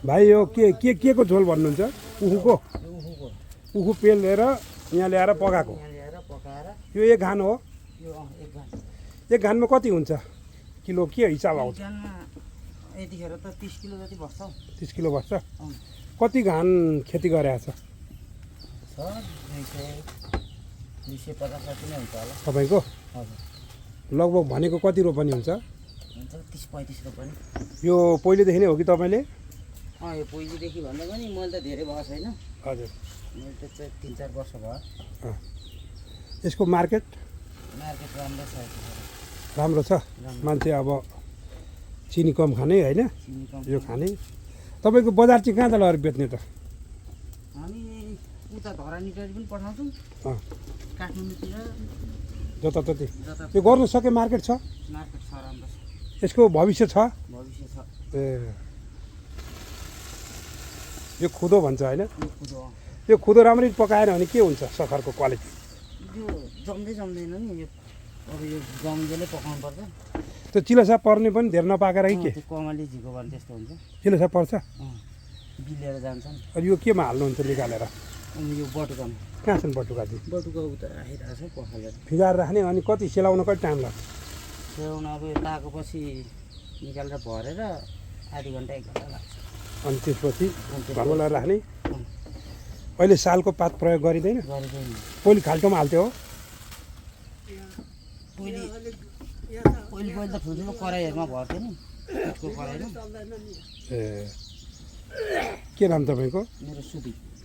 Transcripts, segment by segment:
भाइ यो के को झोल भन्नुहुन्छ? उखुको उखु पेलेर यहाँ ल्याएर पकाएको। यो एक घान हो। एक घानमा कति हुन्छ किलो? के हिसाब आउँछ? यतिखेर त 30 किलो जति बस्छ। 30 किलो बस्छ। कति घान खेती गरेको छ? 250 जति नै हुन्छ होला तपाईँको। लगभग भनेको कति रोपनी हुन्छ? 30-35 रोपनी। यो पहिलेदेखि नै हो कि तपाईँले? यो पहिलेदेखि भन्दा पनि मैले त धेरै भएको छैन। हजुर, मैले त 3-4 वर्ष भयो। यसको मार्केट राम्रो छ। राम्रो छ। मान्छे अब चिनी कम खाने होइन, यो खाने। तपाईँको बजार चाहिँ कहाँ त लगेर बेच्ने त? हामी उता धरानीतिर पनि पठाउँछौँ, काठमाडौँतिर जताततै। यो गर्नु सके मार्केट छ? मार्केट छ, राम्रो छ। यसको भविष्य छ? भविष्य छ। ए, यो खुदो भन्छ होइन? यो खुदो राम्ररी पकाएन भने के हुन्छ सखरको क्वालिटी? यो जम्दैन नि। यो अब यो जम्जेले पकाउनु पर्छ। त्यो चिलासा पर्ने पनि धेर नपाकेर कि के? त्यो कमली झिको भने त्यस्तो हुन्छ। चिलासा पर्छ? बिलेर जान्छ नि। अनि यो केमा हाल्नुहुन्छ निकालेर? अनि यो बटुकामा। कहाँ छन् बटुका चाहिँ? बटुका उता राखिरहेको छ पखालेर। फिगाएर राख्ने। अनि कति सेलाउन कति टाइम लाग्छ? सेलाउन अब यो ताकोपछि निकालेर भरेर आधी घन्टा 1 घन्टा लाग्छ। अनि त्यसपछि घरमा लगाएर राख्ने। अहिले सालको पात प्रयोग गरिँदैन? पहिले खाल्टोमा हाल्थ्यो हो? पहिले त ठुल्ठुलो कराईहरूमा भर्थ्यो नि, काठको कराईमा। ए, के नाम तपाईँको? मेरो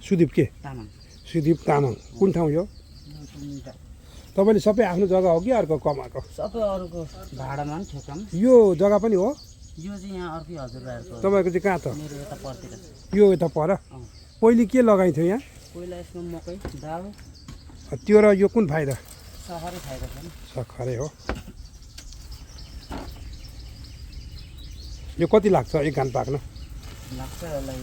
सुदीप के? तामाङ। सुदीप तामाङ। कुन ठाउँ यो? तपाईँले सबै आफ्नो जग्गा हो कि अर्को कमाएको? सबै अरूको भाडामा पनि ठेक्कामा। यो जग्गा पनि हो? यो चाहिँ यहाँ अर्कै हजुरबाहरूको। तपाईँको चाहिँ कहाँ त? मेरो यता परतिर। यो यता पर? पहिले के लगाइन्थ्यो यहाँ? पहिला यसमा मकै, दाल। त्यो र यो कुन फाइदा? सहरै फाइदा छ नि। सखरै हो। यो कति लाग्छ एक घान पाक्न? लाग्छ यसलाई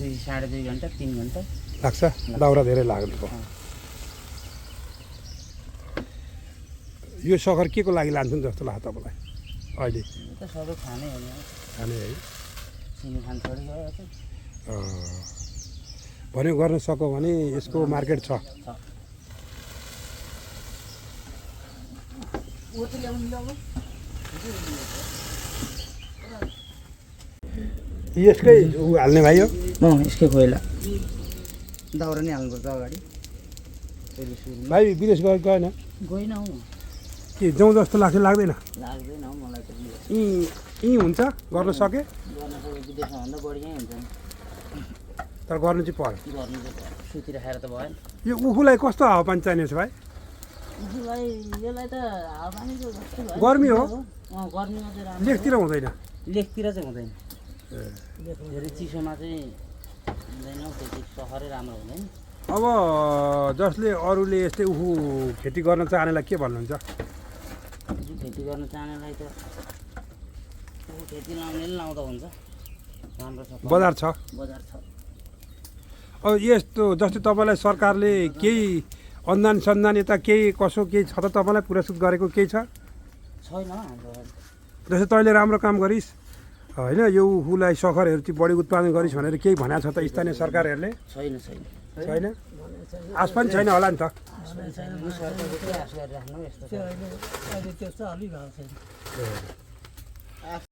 2-2.5 घन्टा 3 घन्टा लाग्छ। दाउरा धेरै लाग्ने हो। यो सखर के को लागि लान्छन् जस्तो लाग्छ तपाईँलाई अहिले? यो त सबै खाने हो नि। खाने है? चिनी खान छोडी गयो त। भन्यो गर्न सक्यो भने यसको मार्केट छ। यसकै हाल्ने भाइ हो? यसकै खोइला दाउरा नै हाल्नुपर्छ अगाडि। भाइ विदेश गएन? गएन हौ। के जाउँ जस्तो लाग्छ? लाग्दैन? लाग्दैन हौ मलाई त। यहीँ हुन्छ गर्न सके? गर्न सके विदेशमा भन्दा बढी यहीँ हुन्छ नि। तर गर्नु चाहिँ पर्यो। गर्नु चाहिँ पर्यो। सुतिराखेर त भएन। यो उखुलाई कस्तो हावापानी चाहिने छ भाइ? यसलाई त हावापानीको जस्तो भयो। गर्मी हो? गर्मीमा चाहिँ राम्रो। लेकतिर हुँदैन? लेकतिर चाहिँ हुँदैन। धेरै चिसोमा चाहिँ हुँदैन हौ। त्यति सहरै राम्रो हुँदैन। अब जसले अरूले यस्तै उखु खेती गर्न चाहनेलाई के भन्नुहुन्छ? खेती गर्न चाहनेलाई त खेती लाउनेले लाउँदा हुन्छ। राम्रो छ। बजार छ? बजार छ। अब यस्तो जस्तै तपाईँलाई सरकारले केही अनुदान सन्दान यता केही कसो केही छ त तपाईँलाई पुरस्कृत गरेको केही छ? छैन हाम्रो। जस्तै तैँले राम्रो काम गरिस् होइन, यो उखुलाई सखरहरू चाहिँ बढी उत्पादन गरिस् भनेर केही भनेको छ त स्थानीय सरकारहरूले? छैन। छैन? आश पनि छैन होला नि त? सरकारले के आश गरिराख्नु यस्तो छ।